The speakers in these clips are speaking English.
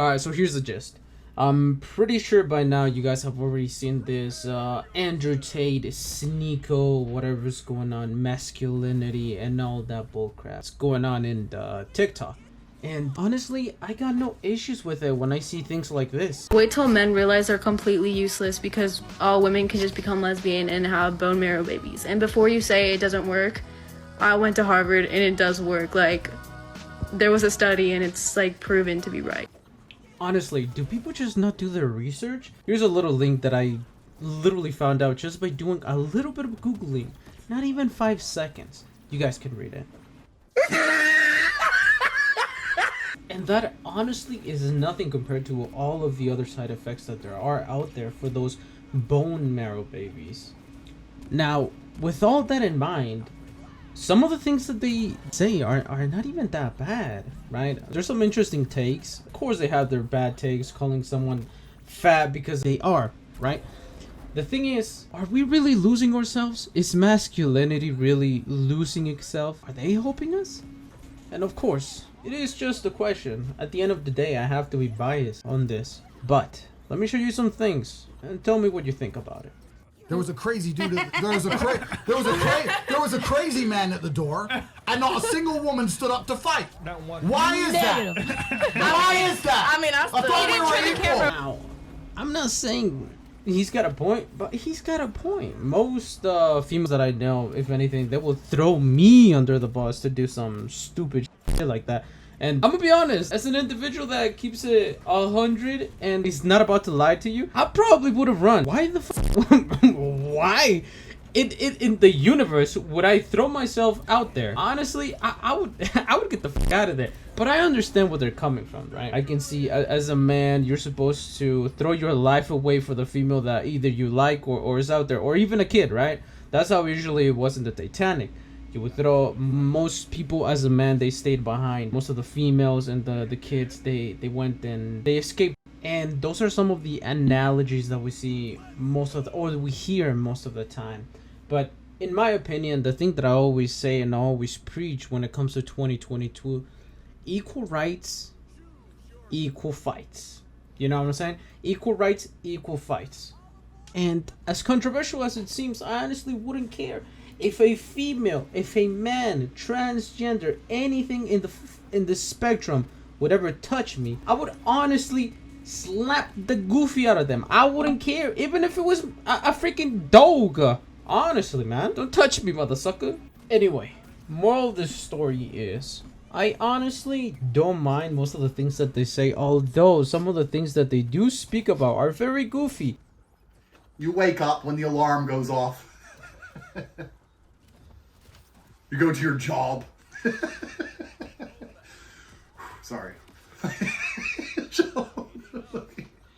Alright, so here's the gist. I'm pretty sure by now you guys have already seen this Andrew Tate, Sneeko, whatever's going on, masculinity, and all that bullcrap. It's going on in TikTok. And honestly, I got no issues with it when I see things like this. Wait till men realize they're completely useless because all women can just become lesbian and have bone marrow babies. And before you say it doesn't work, I went to Harvard and it does work. Like, there was a study and it's like proven to be right. Honestly, do people just not do their research? Here's a little link that I literally found out just by doing a little bit of Googling. Not even 5 seconds. You guys can read it. And that honestly is nothing compared to all of the other side effects that there are out there for those bone marrow babies. Now, with all that in mind, some of the things that they say are not even that bad, right? There's some interesting takes. Of course, they have their bad takes, calling someone fat because they are, right? The thing is, are we really losing ourselves? Is masculinity really losing itself? Are they helping us? And of course, it is just a question. At the end of the day, I have to be biased on this. But let me show you some things and tell me what you think about it. There was a crazy dude. There was a crazy man at the door, and not a single woman stood up to fight. Why is that? Why is that? I mean, I thought we were equal. Now, I'm not saying he's got a point, but he's got a point. Most females that I know, if anything, they will throw me under the bus to do some stupid shit like that. And I'm gonna be honest, as an individual that keeps it 100 and is not about to lie to you, I probably would have run. Why the why? In the universe would I throw myself out there? Honestly, I would get the fuck out of there. But I understand where they're coming from, right? I can see as a man, you're supposed to throw your life away for the female that either you like or is out there, or even a kid, right? That's how usually it was in the Titanic. You would throw most people as a man, they stayed behind. Most of the females and the kids, they went and they escaped. And those are some of the analogies that we see or we hear most of the time. But in my opinion, the thing that I always say and I always preach when it comes to 2022, equal rights, equal fights. You know what I'm saying? Equal rights, equal fights. And as controversial as it seems, I honestly wouldn't care. If a female, if a man, transgender, anything in the spectrum would ever touch me, I would honestly slap the goofy out of them. I wouldn't care, even if it was a freaking dog. Honestly, man, don't touch me, mother sucker. Anyway, moral of this story is, I honestly don't mind most of the things that they say, although some of the things that they do speak about are very goofy. You wake up when the alarm goes off. You go to your job. Sorry.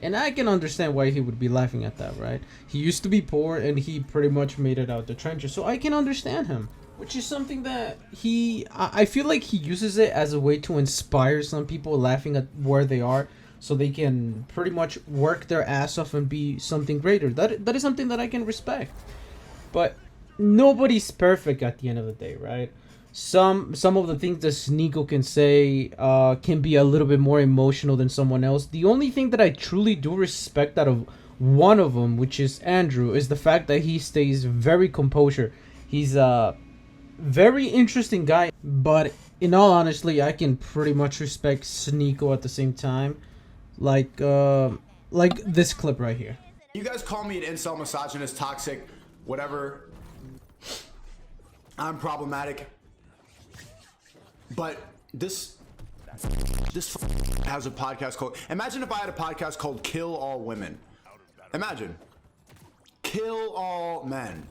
And I can understand why he would be laughing at that, right? He used to be poor and he pretty much made it out the trenches. So I can understand him. Which is something that I feel like he uses it as a way to inspire some people laughing at where they are. So they can pretty much work their ass off and be something greater. That is something that I can respect. But nobody's perfect at the end of the day, right? Some of the things that Sneeko can say can be a little bit more emotional than someone else. The only thing that I truly do respect out of one of them, which is Andrew, is the fact that he stays very composure. He's a very interesting guy, but in all honesty, I can pretty much respect Sneeko at the same time. Like this clip right here. You guys call me an incel, misogynist, toxic, whatever. I'm problematic, but this has a podcast called. Imagine if I had a podcast called "Kill All Women." Imagine, kill all men.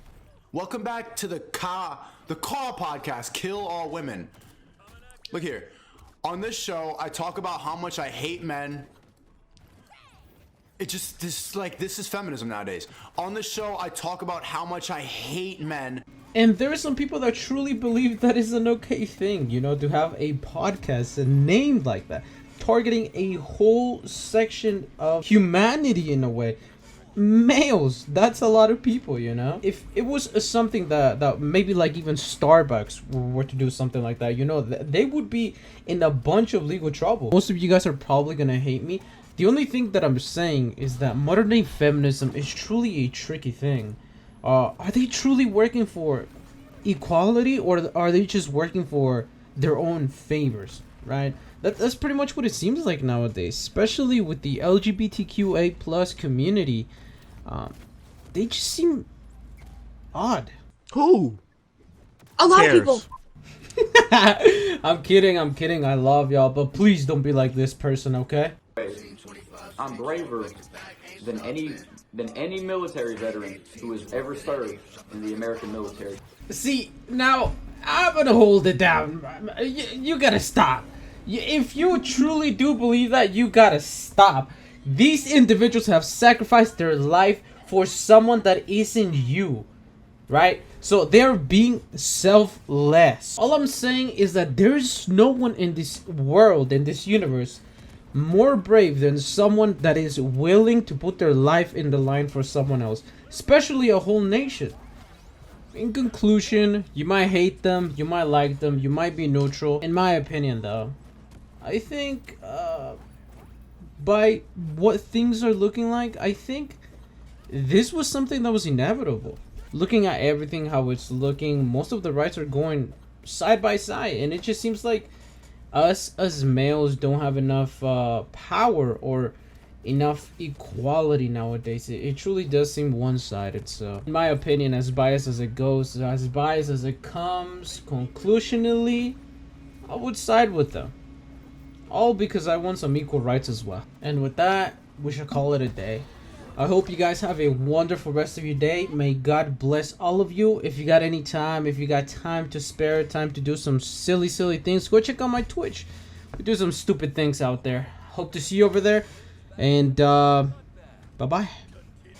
Welcome back to the Call podcast, "Kill All Women." Look here, on this show, I talk about how much I hate men. This is feminism nowadays. On this show, I talk about how much I hate men. And there are some people that truly believe that is an okay thing, you know, to have a podcast named like that, targeting a whole section of humanity in a way. males. That's a lot of people, you know. If it was something that maybe like even Starbucks were to do something like that, you know, they would be in a bunch of legal trouble. Most of you guys are probably gonna hate me. The only thing that I'm saying is that modern day feminism is truly a tricky thing. Are they truly working for equality, or are they just working for their own favors, right? That's pretty much what it seems like nowadays, especially with the LGBTQA plus community. They just seem odd. Who? A lot cares? of people. I'm kidding, I love y'all, but please don't be like this person, okay? I'm braver than any military veteran who has ever served in the American military. See, now I'm gonna hold it down. You gotta stop. If you truly do believe that, you gotta stop. These individuals have sacrificed their life for someone that isn't you, right? So they're being selfless. All I'm saying is that there's no one in this world, in this universe, more brave than someone that is willing to put their life in the line for someone else, especially a whole nation. In conclusion, you might hate them, you might like them, you might be neutral. In my opinion, though, I think by what things are looking like, I think this was something that was inevitable. Looking at everything, how it's looking, most of the rights are going side by side, and it just seems like us as males don't have enough power or enough equality nowadays. It truly does seem one-sided. So in my opinion, as biased as it goes, as biased as it comes, conclusionally, I would side with them, all because I want some equal rights as well. And with that, we should call it a day. I hope you guys have a wonderful rest of your day. May God bless all of you. If you got any time, if you got time to spare, time to do some silly things, go check out my Twitch. We do some stupid things out there. Hope to see you over there. And bye-bye.